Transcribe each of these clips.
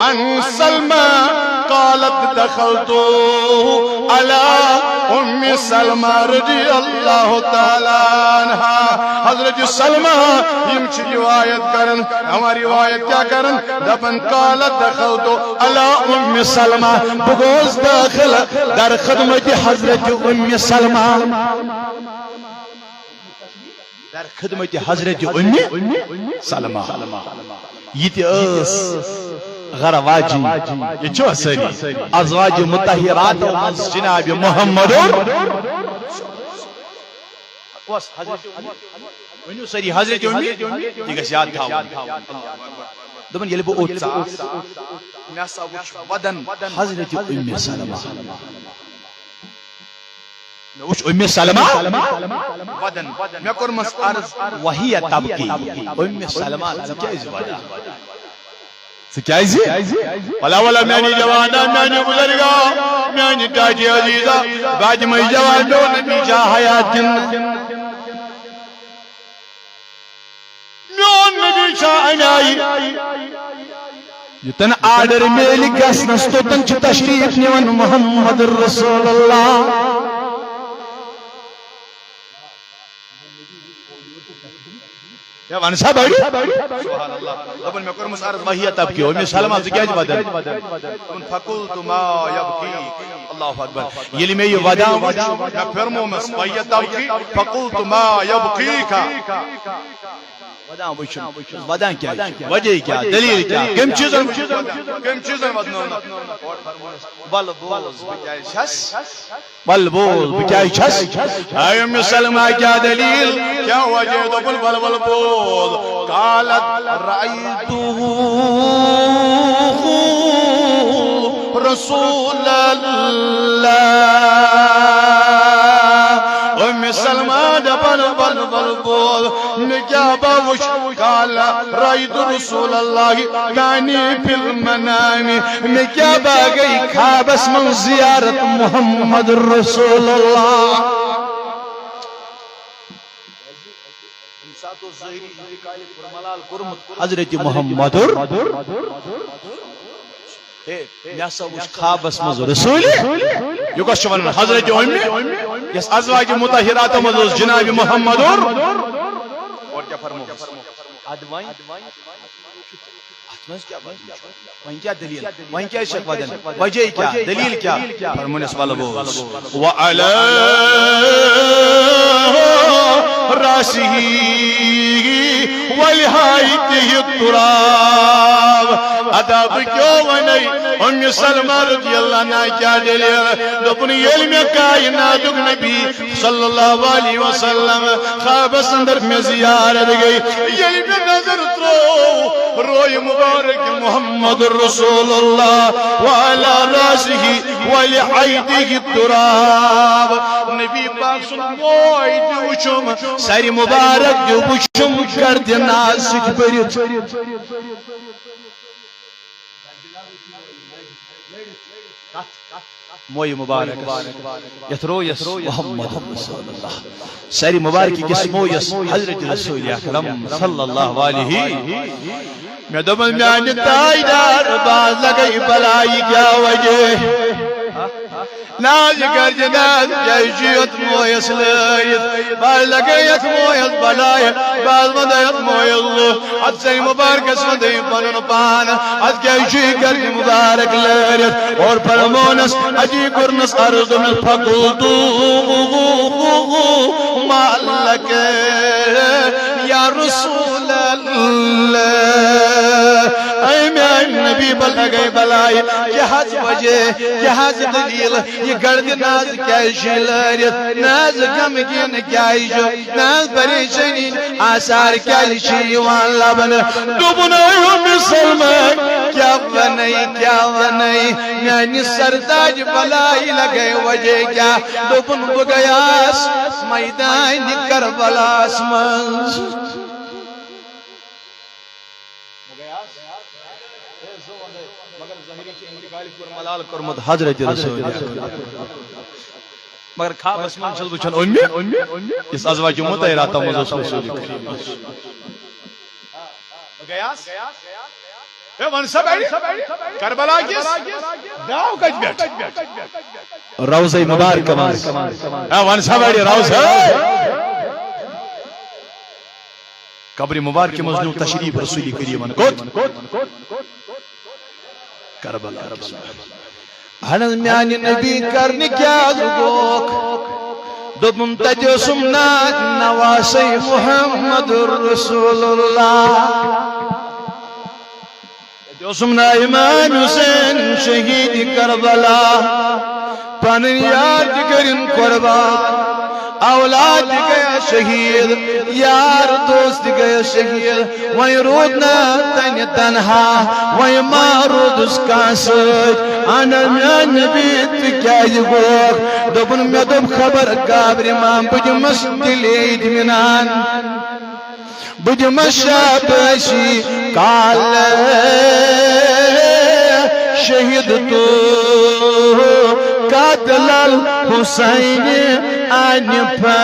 عن سلمى قالت دخلت على ام سلمى رضی اللہ تعالی عنہا. حضرت سلمى يمشي روایت کرن ہماری روایت کیا کرن دپن قالت دخلت على ام سلمى بگوز داخل در خدمت حضرت ام سلمى در خدمت حضرت ام سلمى یہ غرواجی یہ چھو سری ازواج مطہرات از جناب محمد ونیو سری حضرت امی یہ گھس یاد تھا دبن یلی بو اوٹسا میسا وچ ودن حضرت ام سلمہ وچ ام سلمہ ودن میں کرمس عرض وہی تبکی ام سلمہ کیز ودا سکیازی ولا ولا میانی جوانا میانی بزرگا میانی تاجی عزیزہ بعد میں جوانوں نبی جا حیات میون نبی جا عنائی یتن آدر میلی گس نستو تن چھ تشریف نیون محمد رسول اللہ یا وانسا بڑی سبحان اللہ لبن میں کرمس عرض وحیہ تب کی ام سلمہ سے کیا بدن فقلت ما یبکی اللہ اکبر یلی میں یہ ودا میں فرمو مس وحیہ تب کی فقلت ما یبکیکا ودان کیا وجہ کیا دلیل کیا کم چیزن ودنونا بل بوز بکائی شس بل بوز بکائی شس اے ام سلمہ کیا دلیل کیا وجہ دو بل بل بل بوز قالت رأیتو رسول اللہ ام سلمہ دبل بل بل بوز نکیا باوش قال رأيت رسول الله تعني في المنام نکیا باگئی خوابس من زیارت محمد رسول اللہ حضرت محمد یاسا وش خوابس مز رسول یہ کس ون حضرت ام یس ازواج مطہرات مز جناب محمد اور کیا فرمو ادوائیں وہیں کیا دلیل وہیں کیا شک ودن وجہ کیا دلیل کیا فرمون اس والا بوز وعلا راسه ولحائته التراب ادب کیوں ونی ام سلمہ رضی اللہ عنہ کیا دلیل دپن علم کائنات نبی صلی اللہ علیہ وسلم خواب اندر میں زیارت گئی علم نظر ترو روی مبارک محمد رسول اللہ وعلى راسه ولحائته التراب نبی پاک سن موئی دوچم ساری مبارک دوچم کرد نازک برد موئی مبارک یترو یس محمد رسول اللہ ساری مبارکی کس مویس حضرت رسول اکرم صلی اللہ علیہ میں دمن میانی تائیدار باز لگئی بلائی کیا وجہ ناز کر جناز جائشیت مویس لائیت باز لگیت مویس بلائی باز مدیت مویس اللہ حد سے مبارک سمدی پنن پانا حد جائشی کر مبارک لائیت اور پرمونس اجی کرنس عرض من فقلتو مالک یا رسول اللہ اے میں نبی بل گئی بلائی جہاز وجہ جہاز دلیل یہ گرد ناز کیا شیلریت ناز کم کین کیا شو ناز پریشنی آثار کیا شیوان لبن دبن ام سلمہ کیا ونئی میانی سرداج بلائی لگے وجہ کیا دبن بگیاس میدان کربلاس منز حضرت رسول مگر خواب اسمان چل بچن امی اس ازواج مطہرات مز رسول کریم ون سا بڑی کربلا کس گاو کت بیٹھ روزہ مبارک ون سا بڑی روزہ قبر مبارک مزنو تشریف رسول کریم کوت کربلا ہنز میان نبی کرنے کیا گوک دبن تجسم نواسی محمد رسول اللہ تجسم امام حسین شہید کربلا پن یاد کرن قربان اولاد گیا شہید یار دوست گیا شہید وہی رودنا تن تنہا وہی مارود اس کا سج آنا میان بیت کیا گوک دبن میں دب خبر قابر امام بجمس دلید منان بجمس شابشی کال شہید تو قاتل الحسین آنفا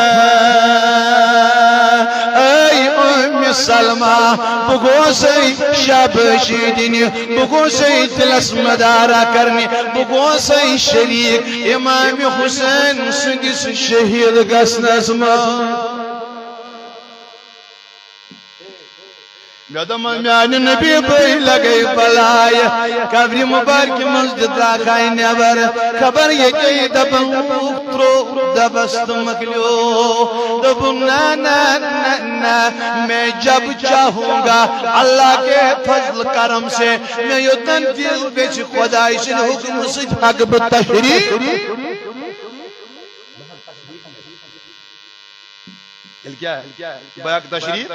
اے ام سلمہ بگوسی شابشی دینی بگوسی تلس مدارہ کرنی بگوسی شریک امام حسین سنگس شہید گسنس میان نبی بھئی لگئی بلائی قبر مبارک مسجد راکھائی نیبر خبر یہ کئی دبن ترو دبست مکلیو دبن نا میں جب چاہوں گا اللہ کے فضل کرم سے میں یہ تنفیل بیچ خدای سے حکم سے حق بتحریک بیاک تشریف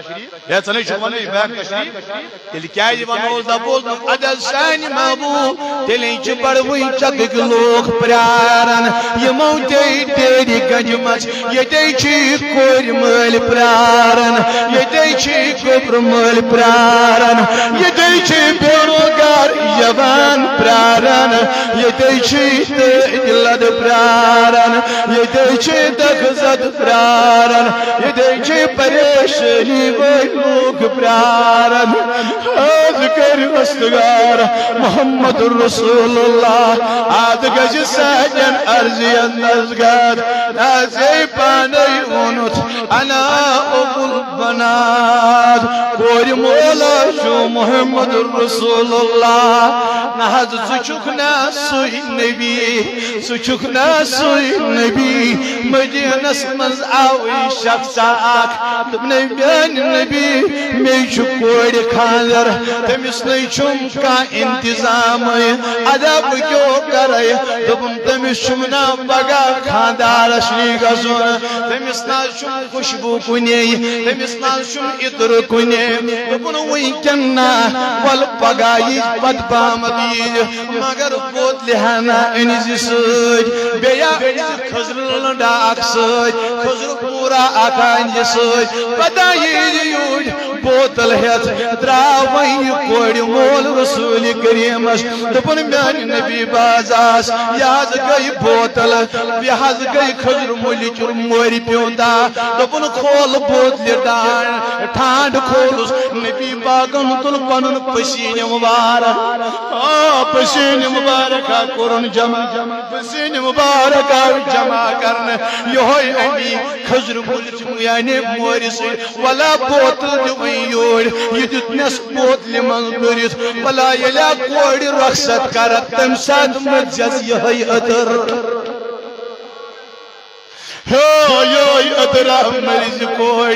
یا چنی شمانی بیاک تشریف تیلی کیا ہے ونوز دبوز عدل سانی محبوب تیلی چپڑوی چکک لوگ پرارن یہ موتی تیری گنجمچ یہ دیچی کوئی مل پرارن یہ دیچی کبر مل پرارن یہ دیچی بیروگار یوان پرارن یہ دیچی دلد پرارن یہ دیچی دخزد پرارن یہ دیچے پریشانی وی لوگ پرارن آج کر وستگار محمد رسول اللہ آج گج ساجن ارضی اندازگار نازی پانی اونت انا ابو البنات کوئی مولا شو محمد رسول اللہ نحض سچکنا سوئی نبی سچکنا سوئی نبی مدینس مز آوی شخص نبی میں کوڑ خاندر تمس نم کا انتظام ادب کیوں کرے دپن تمس نا پگہ خاندارس نی گھن تمس نا خوشبو کنے تمس نا عطر کنے دپن ونکن نا ول پگہ یہ پت پامت یہ مگر بوتل ہنا انز ست بیا خزر ڈاک ست خزر پورا آکان ست پتہ یہ بوتل ہت درا وی کوڑ مول رسول کریمس دپن میان نبی بازاس یہ گئی بوتل یہ گئی خزر ملچ موری پیوندا دپن کھول بوتل ڈان ٹھانڈ کھولس نبی باغن تل پن پسین مبارک پسین مبارک کورن جمع پسین مبارک جمع کرن یہ امی خزر ملچ یعنی موری سے ولا بوتل یور یہ دتنس بوتل من برت ولا یلا کوڑ رخصت کرت تم سات مجز یہ اتر ادرا مریض کوڑ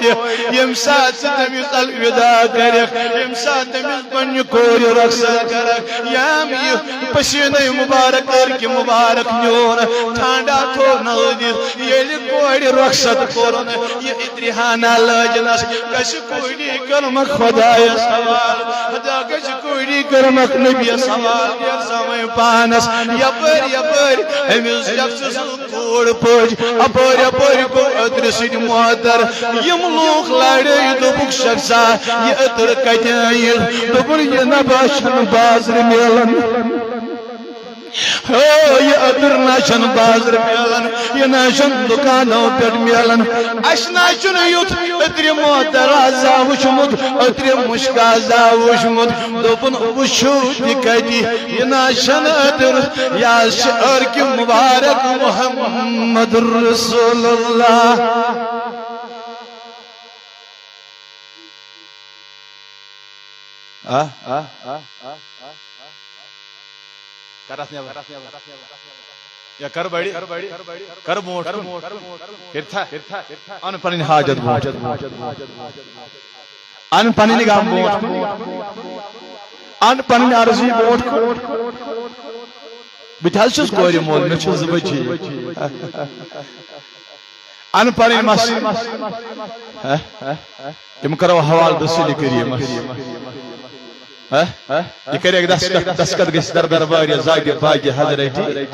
یم سات تمس الوداع کرک یم سات تمس پنہ کوڑ رخصت کرک یم یہ پسینہ مبارک کرک مبارک نیون ٹھانڈا تھو نوز یل کوڑ رخصت کورن یہ ادریحانہ لجنس کش کوڑی کرمک خدای سوال خدا کش کوڑی کرمک نبی سوال دیر سمے پانس یپر یپر امس شخص کوڑ پوج اپر اپر کو ادر سن محتر یم لوگ لڑے دبک شخصا یہ ادر کتائی دبن یہ نباشن بازر میلن یہ ادر ناشن بازر میلن یہ ناشن دکانوں پہ میلن اس ناشن یوت اتر محترازا وشمت اتر مشکازا وشمت دوپن وشو دکتی یہ ناشن ادر یا شعر کی مبارک محمد رسول اللہ یا کر بڑی کر موٹ کرتا ان پنن حاجت موٹ ان پنن نگام موٹ ان پنن عرضی موٹ بتاز چھس کوری مول میں چھس بچی ان پنن مس تم کرو حوال دسلی کریم یہ کرے دستخط گس در دربار زاگی باگی حضرتی